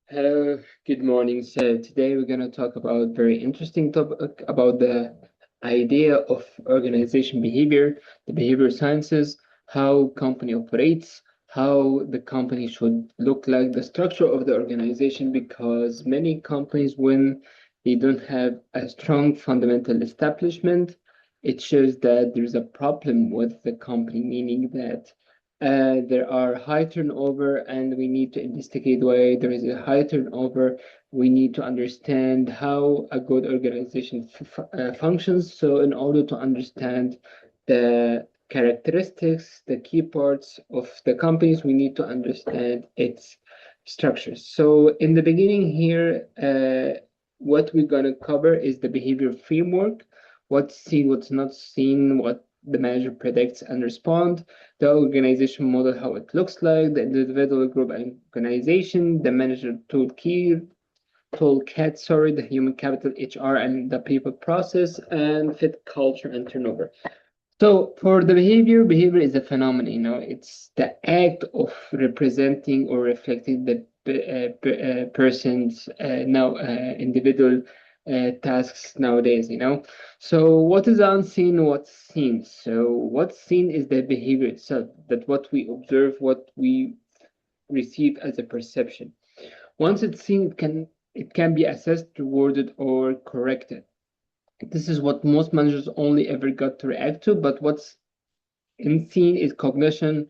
Hello, good morning. So today we're going to talk about very interesting topic about the idea of organization behavior, the behavior sciences, how company operates, how the company should look like, the structure of the organization, because many companies, when they don't have a strong fundamental establishment, it shows that there's a problem with the company, meaning that there are high turnover, and we need to investigate why there is a high turnover. We need to understand how a good organization functions. So, in order to understand the characteristics, the key parts of the companies, we need to understand its structures. So, in the beginning here, what we're going to cover is the behavior framework, what's seen, what's not seen, what the manager predicts and respond, the organization model, how it looks like, the individual, group, and organization, the manager toolkit, the human capital, HR, and the people process, and fit culture and turnover. So for the behavior is a phenomenon, it's the act of representing or reflecting the person's now individual tasks nowadays. So what is unseen, what's seen? So what's seen is the behavior itself, that what we observe, what we receive as a perception. Once it's seen, it can be assessed, rewarded, or corrected. This is what most managers only ever got to react to, but what's unseen is cognition,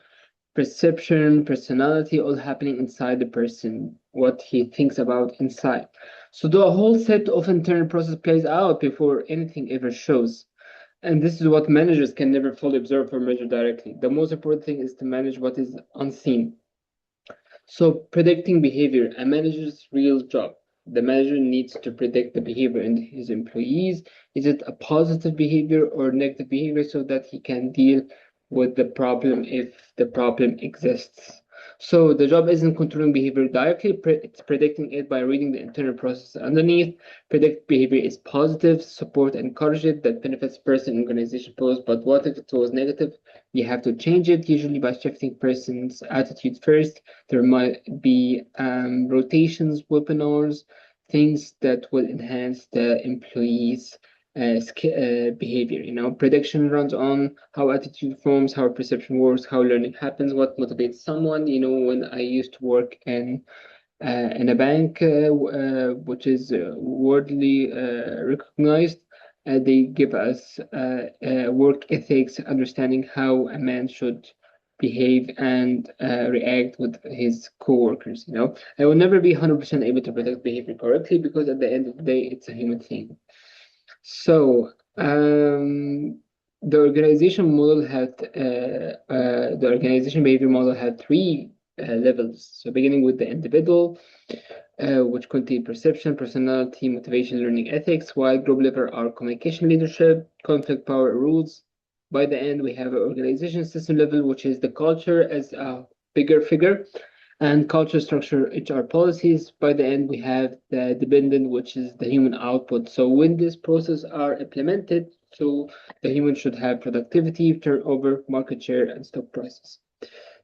perception, personality, all happening inside the person, what he thinks about inside. So the whole set of internal process plays out before anything ever shows. And this is what managers can never fully observe or measure directly. The most important thing is to manage what is unseen. So predicting behavior, a manager's real job. The manager needs to predict the behavior in his employees. Is it a positive behavior or negative behavior, so that he can deal with the problem if the problem exists? So the job isn't controlling behavior directly, it's predicting it by reading the internal process underneath. Predict behavior is positive, support, encourage it, that benefits person, organization pose. But what if it was negative? You have to change it, usually by shifting person's attitude first. There might be rotations, webinars, things that will enhance the employees' behavior. Prediction runs on how attitude forms, how perception works, how learning happens, what motivates someone. When I used to work in a bank, which is worldly recognized. They give us work ethics, understanding how a man should behave and react with his coworkers. I will never be 100% able to predict behavior correctly, because at the end of the day, it's a human thing. So the organization model had the organization behavior model had three levels. So beginning with the individual, which contain perception, personality, motivation, learning, ethics, while group level are communication, leadership, conflict, power, rules. By the end, we have an organization system level, which is the culture as a bigger figure, and culture, structure, HR policies. By the end, we have the dependent, which is the human output. So when these processes are implemented, so the human should have productivity, turnover, market share, and stock prices.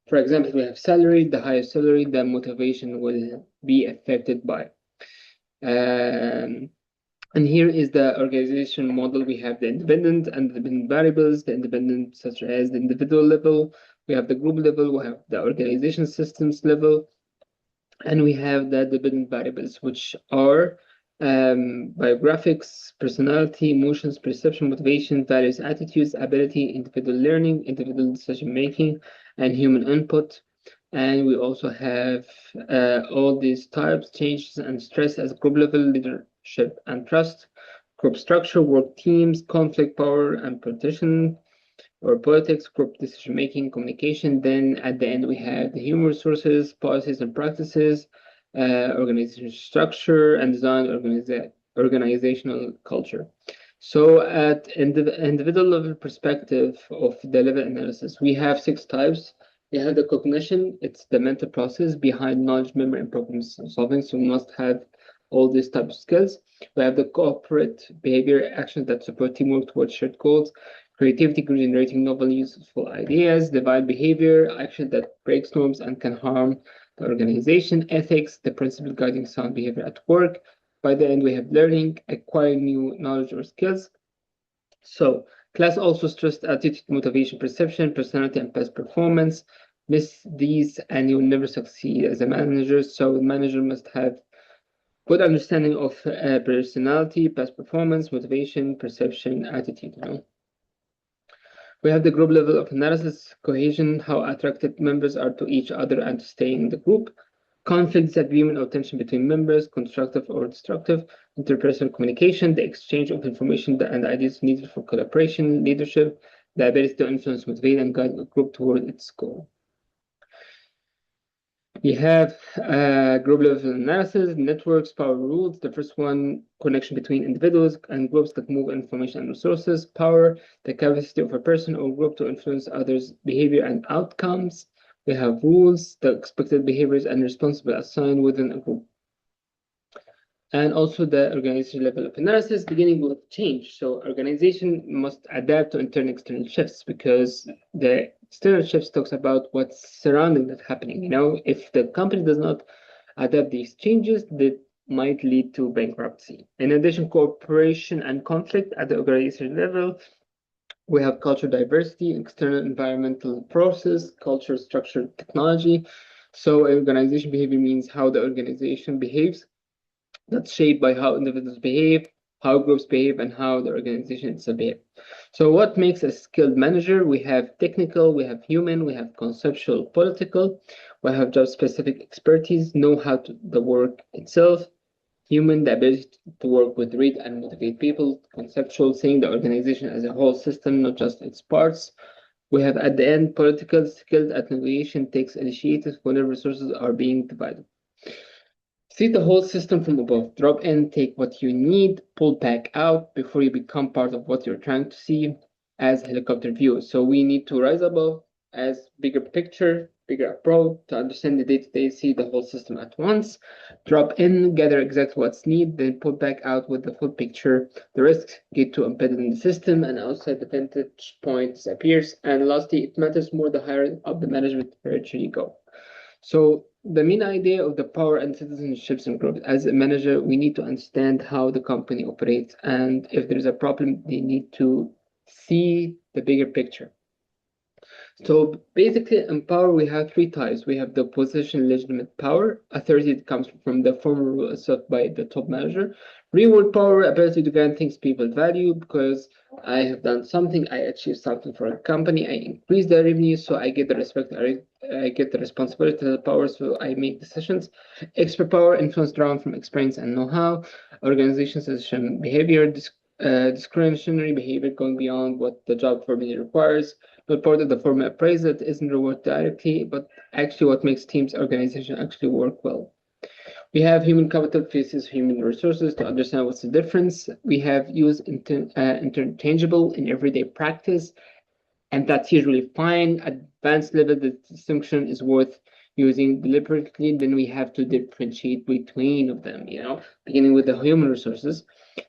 For example, we have salary. The higher salary, the motivation will be affected by. Um, and here is the organization model. We have the independent and the dependent variables, the independent such as the individual level. We have the group level, we have the organization systems level, and we have the dependent variables, which are biographics, personality, emotions, perception, motivation, values, attitudes, ability, individual learning, individual decision making, and human input. And we also have all these types, changes and stress as group level, leadership and trust, group structure, work teams, conflict, power and partition, or politics, group decision making, communication. Then at the end, we have the human resources, policies and practices, organizational structure and design, organizational culture. So at individual level perspective of the level analysis, we have six types. We have the cognition, it's the mental process behind knowledge, memory, and problem solving. So we must have all these type of skills. We have the corporate behavior actions that support teamwork towards shared goals. Creativity, generating novel, useful ideas. Divide behavior, action that breaks norms and can harm the organization, ethics, the principle guiding sound behavior at work. By the end, we have learning, acquiring new knowledge or skills. So, class also stressed attitude, motivation, perception, personality, and past performance. Miss these, and you'll never succeed as a manager. So, the manager must have good understanding of personality, past performance, motivation, perception, attitude. We have the group level of analysis, cohesion, how attracted members are to each other and to stay in the group. Conflict, disagreement, or tension between members, constructive or destructive. Interpersonal communication, the exchange of information and ideas needed for collaboration. Leadership, the ability to influence, motivate, and guide a group toward its goal. We have group level analysis, networks, power rules. The first one, connection between individuals and groups that move information and resources. Power, the capacity of a person or group to influence others' behavior and outcomes. We have rules, the expected behaviors and responsible assigned within a group. And also the organization level of analysis, beginning with change. So organization must adapt to internal and external shifts, because the external shifts talks about what's surrounding that happening. If the company does not adapt these changes, that might lead to bankruptcy. In addition, cooperation and conflict at the organization level. We have culture diversity, external environmental process, culture, structure, technology. So organization behavior means how the organization behaves. That's shaped by how individuals behave, how groups behave, and how the organization itself behaves. So what makes a skilled manager? We have technical, we have human, we have conceptual, political, we have job-specific expertise, know how to the work itself. Human, the ability to work with, read, and motivate people. Conceptual, seeing the organization as a whole system, not just its parts. We have at the end political, skilled at negotiation, takes initiative whenever resources are being divided. See the whole system from above. Drop in, take what you need, pull back out before you become part of what you're trying to see as helicopter view. So we need to rise above as bigger picture, bigger approach to understand the day-to-day, see the whole system at once. Drop in, gather exactly what's needed, then pull back out with the full picture. The risks get to embedded in the system, and outside the vantage point disappears. And lastly, it matters more the higher up the management hierarchy you go. So the main idea of the power and citizenships and groups, as a manager, we need to understand how the company operates, and if there is a problem, they need to see the bigger picture. So basically, in power, we have three types. We have the position legitimate power, authority that comes from the formal rule itself by the top manager. Reward power, ability to grant things people value, because I have done something, I achieved something for a company, I increase the revenue, so I get the respect, I get the responsibility, the power, so I make decisions. Expert power, influence drawn from experience and know-how. Organization decision behavior, discretionary behavior going beyond what the job formally requires. Not part of the formal appraisal that isn't rewarded directly, but actually what makes teams organization actually work well. We have human capital faces human resources to understand what's the difference. We have use interchangeable in everyday practice, and that's usually fine. Advanced level, the distinction is worth using deliberately. Then we have to differentiate between of them, beginning with the human resources.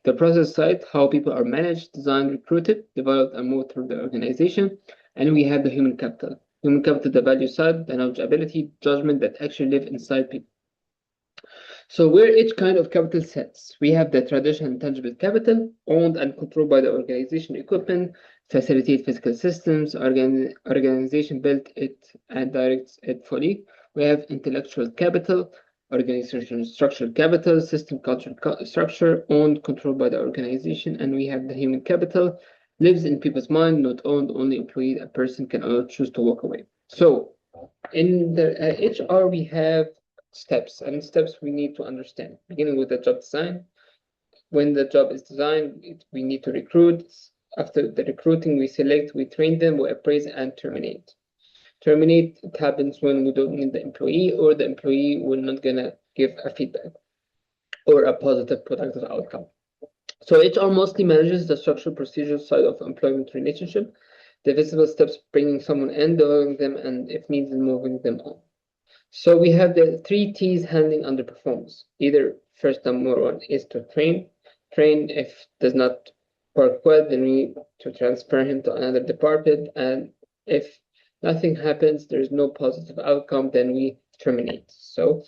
The process side, how people are managed, designed, recruited, developed, and moved through the organization. And we have the human capital. Human capital, the value side, the knowledge, ability, judgment that actually live inside people. So where each kind of capital sits, we have the traditional tangible capital, owned and controlled by the organization equipment, facilitate physical systems, organization built it and directs it fully. We have intellectual capital, organizational structural capital, system cultural structure, owned, controlled by the organization, and we have the human capital, lives in people's mind, not owned, only employed, a person can only choose to walk away. So in the HR, we have steps, and steps we need to understand, beginning with the job design. When the job is designed, we need to recruit. After the recruiting, we select, we train them, we appraise, and terminate. Terminate, it happens when we don't need the employee, or the employee will not gonna give a feedback or a positive productive outcome. So HR mostly manages the structural procedure side of employment relationship, the visible steps, bringing someone in, developing them, and if needed, moving them on. So we have the three T's handling underperformance. Either first number one is to train. Train, if does not work well, then we need to transfer him to another department. And if nothing happens, there is no positive outcome, then we terminate. So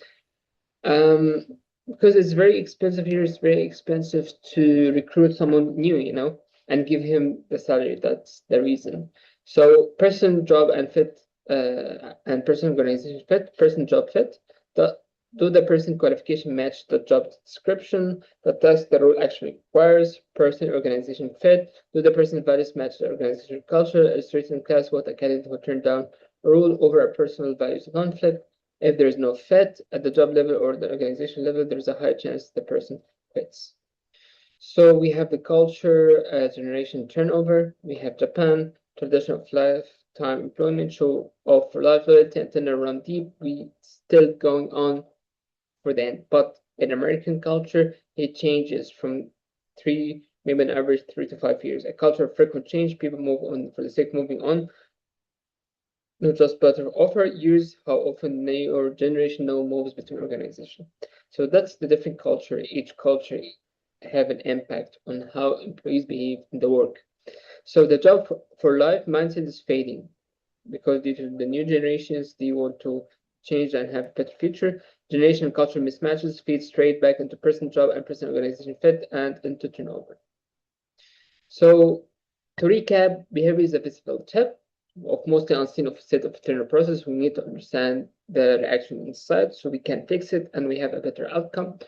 because it's very expensive here, it's very expensive to recruit someone new, and give him the salary. That's the reason. So person, job, and fit, and person, organization fit, person, job fit. The, do the person qualification match the job description, the task the role actually requires? Person, organization fit. Do the person values match the organization culture? Illustrating class what a candidate would turn down a role over a personal values conflict. If there is no fit at the job level or the organization level, there's a high chance the person quits. So we have the culture, generation turnover. We have Japan, tradition of lifetime employment, show off for life loyalty, and tenure run deep. We still going on for the end. But in American culture, it changes from maybe an average 3 to 5 years. A culture of frequent change, people move on for the sake of moving on, not just better offer, use how often your generation now moves between organizations. So that's the different culture. Each culture have an impact on how employees behave in the work. So the job for life mindset is fading because due to the new generations, they want to change and have a better future. Generation and culture mismatches feed straight back into person job and person organization fit and into turnover. So to recap, behavior is a visible tip of mostly unseen of set of internal process. We need to understand the reaction inside so we can fix it and we have a better outcome.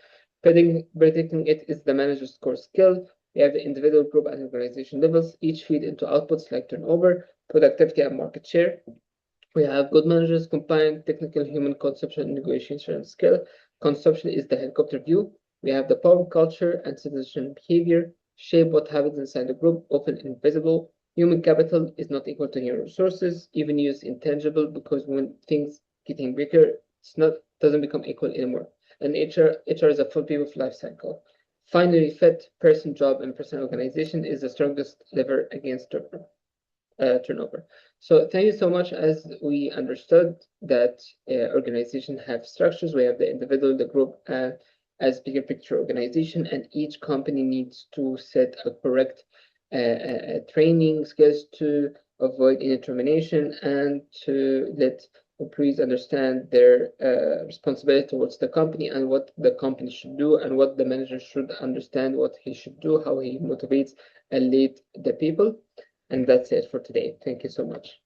Predicting it is the manager's core skill. We have the individual, group, and organization levels. Each feed into outputs like turnover, productivity, and market share. We have good managers combine technical human conception and negotiation skill. Conception is the helicopter view. We have the power culture and citizen behavior shape what happens inside the group, often invisible. Human capital is not equal to human resources, even used intangible, because when things getting bigger, it's not doesn't become equal anymore. And HR is a full people life cycle. Finally, fit, person, job, and person organization is the strongest lever against turnover. So thank you so much. As we understood that organizations have structures, we have the individual, the group, as bigger picture organization, and each company needs to set a correct training skills to avoid any termination and to let employees understand their responsibility towards the company and what the company should do and what the manager should understand what he should do, how he motivates and lead the people. And that's it for today. Thank you so much.